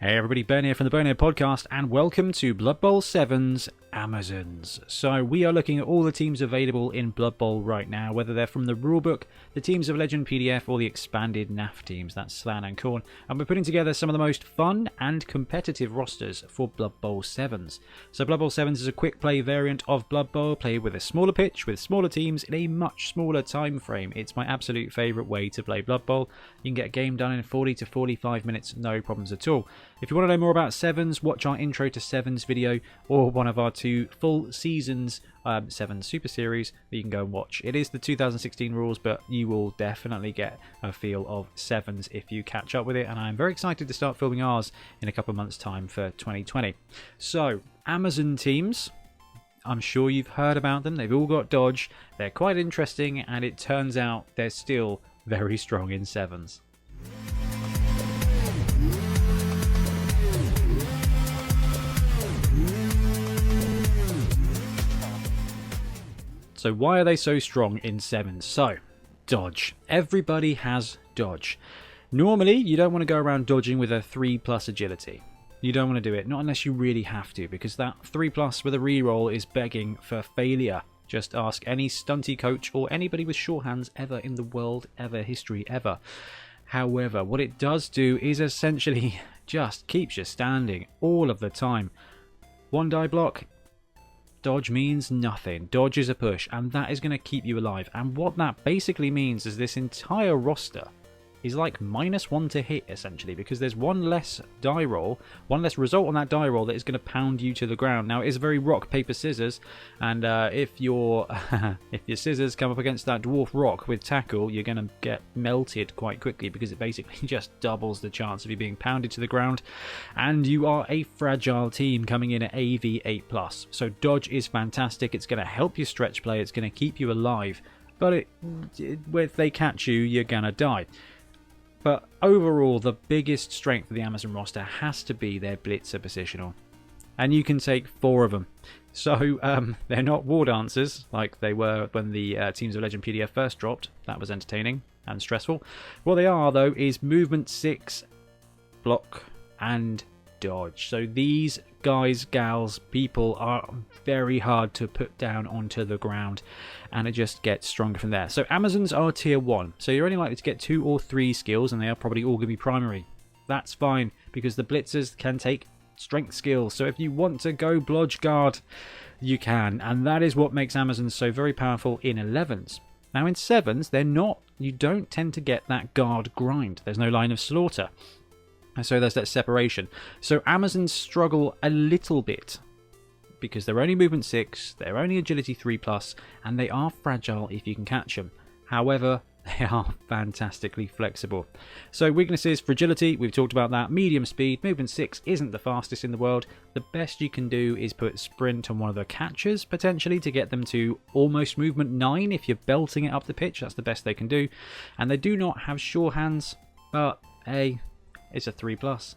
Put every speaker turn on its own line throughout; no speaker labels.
Hey everybody, Ben here from the Bonehead podcast, and welcome to Blood Bowl 7's Amazons. So we are looking at all the teams available in Blood Bowl right now, whether they're from the rulebook, the Teams of Legend PDF, or the expanded NAF teams, that's Slann Khorne, and we're putting together some of the most fun and competitive rosters for Blood Bowl 7s. So Blood Bowl 7s is a quick play variant of Blood Bowl, played with a smaller pitch, with smaller teams in a much smaller time frame. It's my absolute favourite way to play Blood Bowl. You can get a game done in 40 to 45 minutes, no problems at all. If you want to know more about 7s, watch our Intro to 7s video, or one of our two full seasons 7 Super Series that you can go and watch. It is the 2016 rules, but you will definitely get a feel of 7s if you catch up with it, and I'm very excited to start filming ours in a couple of months' time for 2020. So, Amazon teams, I'm sure you've heard about them. They've all got dodge, they're quite interesting, and it turns out they're still very strong in 7s. So why are they so strong in 7s? So, dodge. Everybody has dodge. Normally, you don't want to go around dodging with a 3+ agility. You don't want to do it, not unless you really have to, because that 3+ with a reroll is begging for failure. Just ask any stunty coach or anybody with sure hands ever in the world, ever, history, ever. However, what it does do is essentially just keeps you standing all of the time. 1 die block, dodge means nothing. Dodge is a push, and that is going to keep you alive. And what that basically means is this entire roster is like -1 to hit, essentially, because there's one less die roll, one less result on that die roll that is going to pound you to the ground. Now, it is a very rock, paper, scissors, and if your scissors come up against that dwarf rock with tackle, you're going to get melted quite quickly, because it basically just doubles the chance of you being pounded to the ground, and you are a fragile team coming in at AV 8+. So dodge is fantastic. It's going to help you stretch play. It's going to keep you alive, but if they catch you, you're going to die. But overall, the biggest strength of the Amazon roster has to be their Blitzer positional. And you can take 4 of them. So they're not war dancers like they were when the Teams of Legend PDF first dropped. That was entertaining and stressful. What they are, though, is movement 6, block, and dodge. So these guys, gals, people are very hard to put down onto the ground, and it just gets stronger from there. So Amazons are tier 1, so you're only likely to get 2 or 3 skills, and they are probably all going to be primary. That's fine, because the Blitzers can take strength skills, so if you want to go blodge guard, you can, and that is what makes Amazons so very powerful in 11s. Now in 7s, they're not, you don't tend to get that guard grind. There's no line of slaughter. So there's that separation. So Amazons struggle a little bit because they're only movement 6, they're only agility 3+, and they are fragile if you can catch them. However, they are fantastically flexible. So weaknesses, fragility, we've talked about that. Medium speed, movement 6 isn't the fastest in the world. The best you can do is put sprint on one of the catchers, potentially, to get them to almost movement 9 if you're belting it up the pitch. That's the best they can do. And they do not have sure hands, but hey, it's a 3+.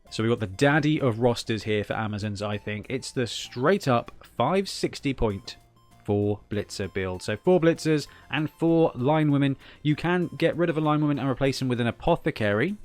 So we've got the daddy of rosters here for Amazons, I think. It's the straight up 560 point 4 Blitzer build. So 4 Blitzers and 4 line women. You can get rid of a line woman and replace them with an apothecary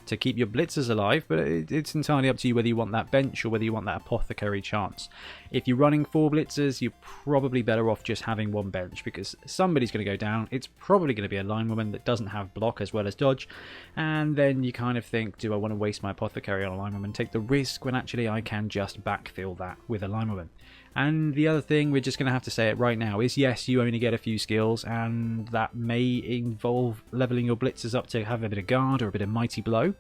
to keep your Blitzers alive, but it's entirely up to you whether you want that bench or whether you want that apothecary chance. If you're running 4 Blitzers, you're probably better off just having 1 bench, because somebody's going to go down. It's probably going to be a line woman that doesn't have block as well as dodge, and then you kind of think, do I want to waste my apothecary on a line woman, take the risk, when actually I can just backfill that with a line woman. And the other thing, we're just going to have to say it right now, is yes, you only get a few skills, and that may involve leveling your Blitzers up to have a bit of guard or a bit of mighty blow.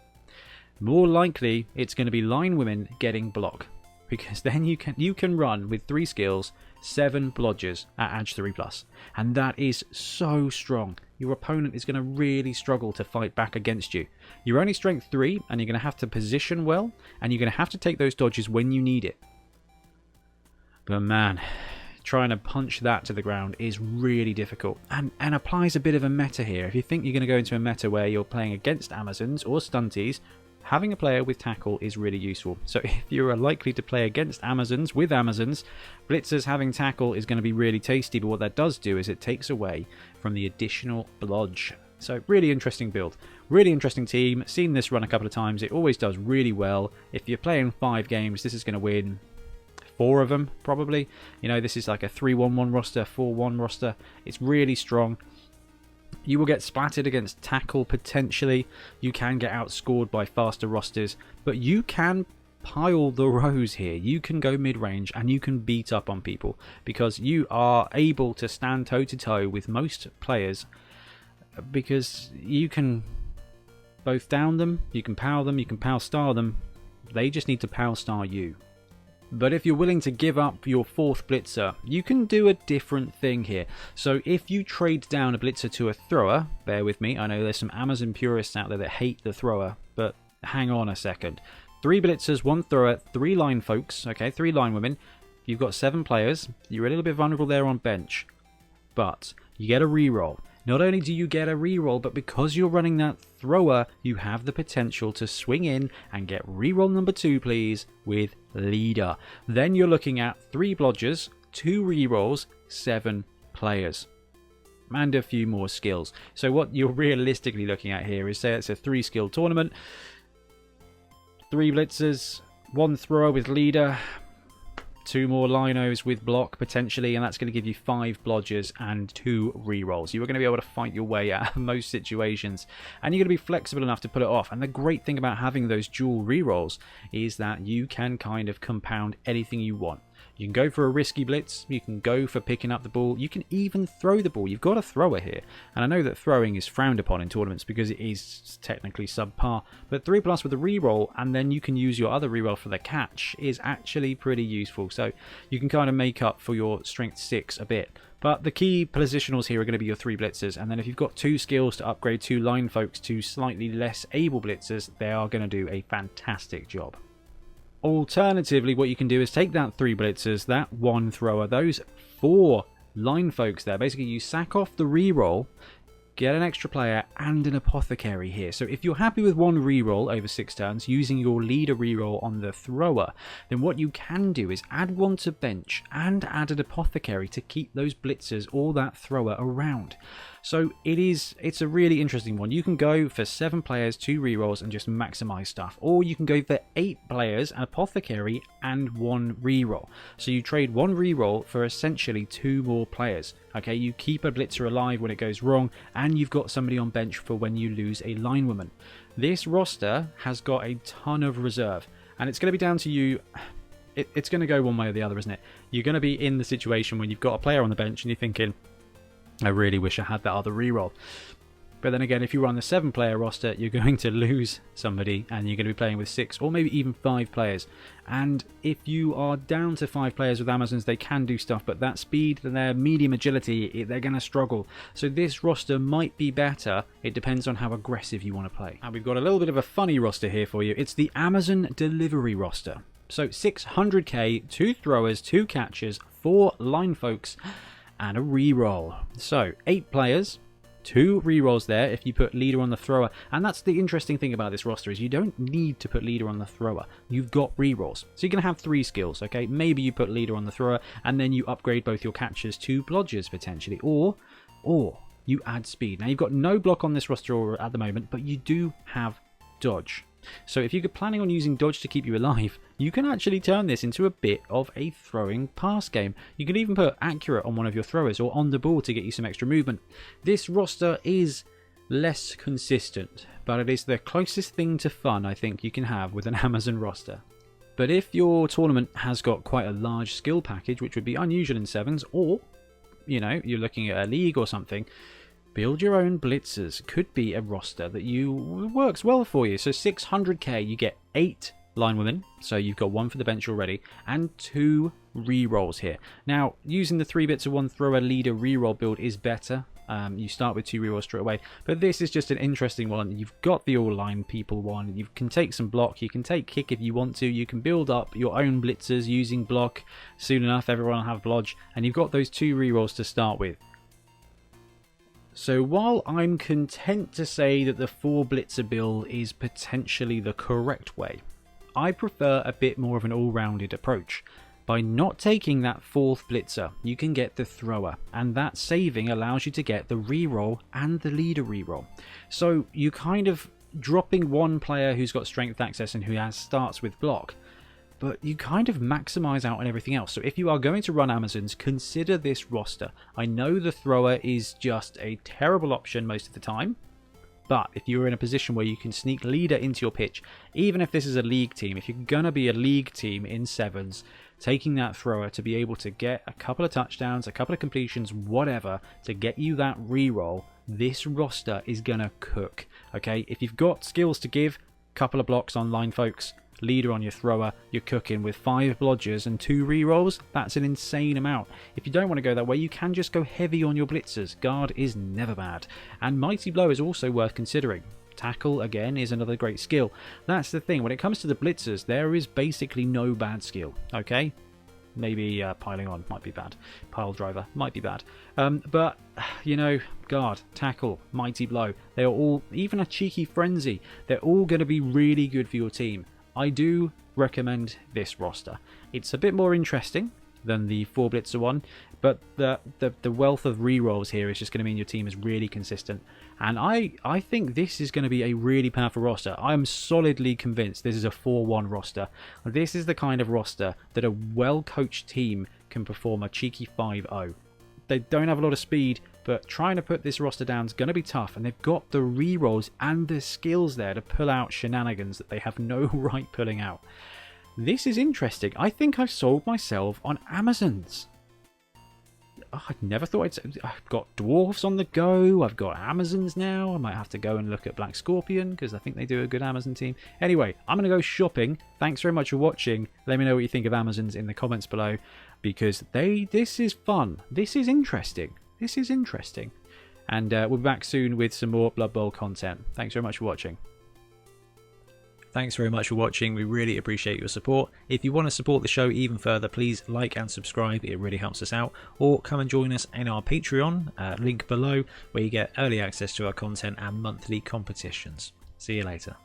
More likely, it's going to be line women getting block, because then you can run with 3 skills, 7 blodgers at Ag 3+, and that is so strong. Your opponent is going to really struggle to fight back against you. You're only strength 3, and you're going to have to position well, and you're going to have to take those dodges when you need it. But man, trying to punch that to the ground is really difficult, and applies a bit of a meta here. If you think you're going to go into a meta where you're playing against Amazons or stunties, having a player with tackle is really useful. So if you're likely to play against Amazons with Amazons, Blitzers having tackle is going to be really tasty, but what that does do is it takes away from the additional blodge. So really interesting build. Really interesting team. Seen this run a couple of times. It always does really well. If you're playing 5 games, this is going to win 4 of them, probably. You know, this is like a 3-1-1 roster, 4-1 roster. It's really strong. You will get splattered against tackle, potentially. You can get outscored by faster rosters, but you can pile the rows here. You can go mid-range and you can beat up on people because you are able to stand toe-to-toe with most players, because you can both down them, you can power star them. They just need to power star you. But if you're willing to give up your 4th blitzer, you can do a different thing here. So if you trade down a blitzer to a thrower, bear with me, I know there's some Amazon purists out there that hate the thrower, but hang on a second. 3 blitzers, 1 thrower, 3 line folks, okay, 3 line women. You've got 7 players. You're a little bit vulnerable there on bench, but you get a reroll. Not only do you get a reroll, but because you're running that thrower, you have the potential to swing in and get reroll number 2, please, with leader. Then you're looking at 3 blodgers, 2 rerolls, 7 players, and a few more skills. So what you're realistically looking at here is, say it's a 3-skill tournament, 3 blitzers, 1 thrower with leader, 2 more linos with block potentially, and that's going to give you 5 blodgers and 2 rerolls. You are going to be able to fight your way out of most situations, and you're going to be flexible enough to pull it off. And the great thing about having those dual rerolls is that you can kind of compound anything you want. You can go for a risky blitz, you can go for picking up the ball, you can even throw the ball. You've got a thrower here, and I know that throwing is frowned upon in tournaments because it is technically subpar, but 3+ with a reroll, and then you can use your other reroll for the catch, is actually pretty useful. So you can kind of make up for your strength 6 a bit. But the key positionals here are going to be your 3 blitzers, and then if you've got 2 skills to upgrade 2 line folks to slightly less able blitzers, they are going to do a fantastic job. Alternatively, what you can do is take that 3 blitzers, that 1 thrower, those 4 line folks there. Basically, you sack off the reroll, get an extra player and an apothecary here. So if you're happy with 1 reroll over 6 turns using your leader reroll on the thrower, then what you can do is add 1 to bench and add an apothecary to keep those blitzers or that thrower around. So it's a really interesting one. You can go for 7 players, 2 rerolls, and just maximize stuff. Or you can go for 8 players, an apothecary, and 1 reroll. So you trade 1 reroll for essentially 2 more players. Okay, you keep a blitzer alive when it goes wrong, and you've got somebody on bench for when you lose a linewoman. This roster has got a ton of reserve, and it's going to be down to you. It's going to go one way or the other, isn't it? You're going to be in the situation when you've got a player on the bench and you're thinking, I really wish I had that other reroll. But then again, if you run the 7-player roster, you're going to lose somebody and you're going to be playing with 6 or maybe even 5 players. And if you are down to 5 players with Amazons, they can do stuff, but that speed and their medium agility, they're going to struggle. So this roster might be better. It depends on how aggressive you want to play. And we've got a little bit of a funny roster here for you. It's the Amazon delivery roster. So 600k, 2 throwers, 2 catchers, 4 line folks, and a reroll. So 8 players, 2 rerolls there if you put leader on the thrower. And that's the interesting thing about this roster, is you don't need to put leader on the thrower. You've got rerolls. So you're going to have 3 skills, okay? Maybe you put leader on the thrower and then you upgrade both your catchers to blodgers potentially. Or you add speed. Now you've got no block on this roster at the moment, but you do have dodge. So if you're planning on using dodge to keep you alive, you can actually turn this into a bit of a throwing pass game. You can even put accurate on one of your throwers or on the ball to get you some extra movement. This roster is less consistent, but it is the closest thing to fun I think you can have with an Amazon roster. But if your tournament has got quite a large skill package, which would be unusual in 7s, or you know, you're looking at a league or something, build your own blitzers could be a roster that works well for you. So 600k, you get 8 linewomen, so you've got 1 for the bench already, and 2 rerolls here. Now, using the 3 bits of 1 thrower leader reroll build is better. You start with 2 rerolls straight away, but this is just an interesting one. You've got the all-line people one. You can take some block. You can take kick if you want to. You can build up your own blitzers using block. Soon enough, everyone will have blodge, and you've got those 2 rerolls to start with. So while I'm content to say that the 4 blitzer build is potentially the correct way, I prefer a bit more of an all-rounded approach. By not taking that 4th Blitzer, you can get the thrower, and that saving allows you to get the reroll and the leader reroll. So you kind of dropping one player who's got strength access and who starts with block, but you kind of maximize out on everything else. So if you are going to run Amazons, consider this roster. I know the thrower is just a terrible option most of the time, but if you're in a position where you can sneak leader into your pitch, even if this is a league team, if you're going to be a league team in 7s, taking that thrower to be able to get a couple of touchdowns, a couple of completions, whatever, to get you that reroll, this roster is going to cook. Okay, if you've got skills to give, couple of blocks online, folks, leader on your thrower, you're cooking with 5 blodgers and 2 rerolls. That's an insane amount. If you don't want to go that way, you can just go heavy on your blitzers. Guard is never bad. And Mighty Blow is also worth considering. Tackle, again, is another great skill. That's the thing. When it comes to the blitzers, there is basically no bad skill. Okay? Maybe piling on might be bad. Pile driver might be bad. But, you know, guard, tackle, mighty blow, they're all, even a cheeky frenzy, they're all going to be really good for your team. I do recommend this roster. It's a bit more interesting than the 4 Blitzer one, but the wealth of rerolls here is just going to mean your team is really consistent. And I think this is going to be a really powerful roster. I am solidly convinced this is a 4-1 roster. This is the kind of roster that a well-coached team can perform a cheeky 5-0. They don't have a lot of speed, but trying to put this roster down is going to be tough, and they've got the rerolls and the skills there to pull out shenanigans that they have no right pulling out. This is interesting. I think I've sold myself on Amazons. Oh, I never thought I've got dwarves on the go. I've got Amazons now. I might have to go and look at Black Scorpion because I think they do a good Amazon team. Anyway, I'm going to go shopping. Thanks very much for watching. Let me know what you think of Amazons in the comments below, because this is fun. This is interesting. This is interesting. And we'll be back soon with some more Blood Bowl content. Thanks very much for watching. Thanks very much for watching. We really appreciate your support. If you want to support the show even further, please like and subscribe. It really helps us out. Or come and join us in our Patreon, link below, where you get early access to our content and monthly competitions. See you later.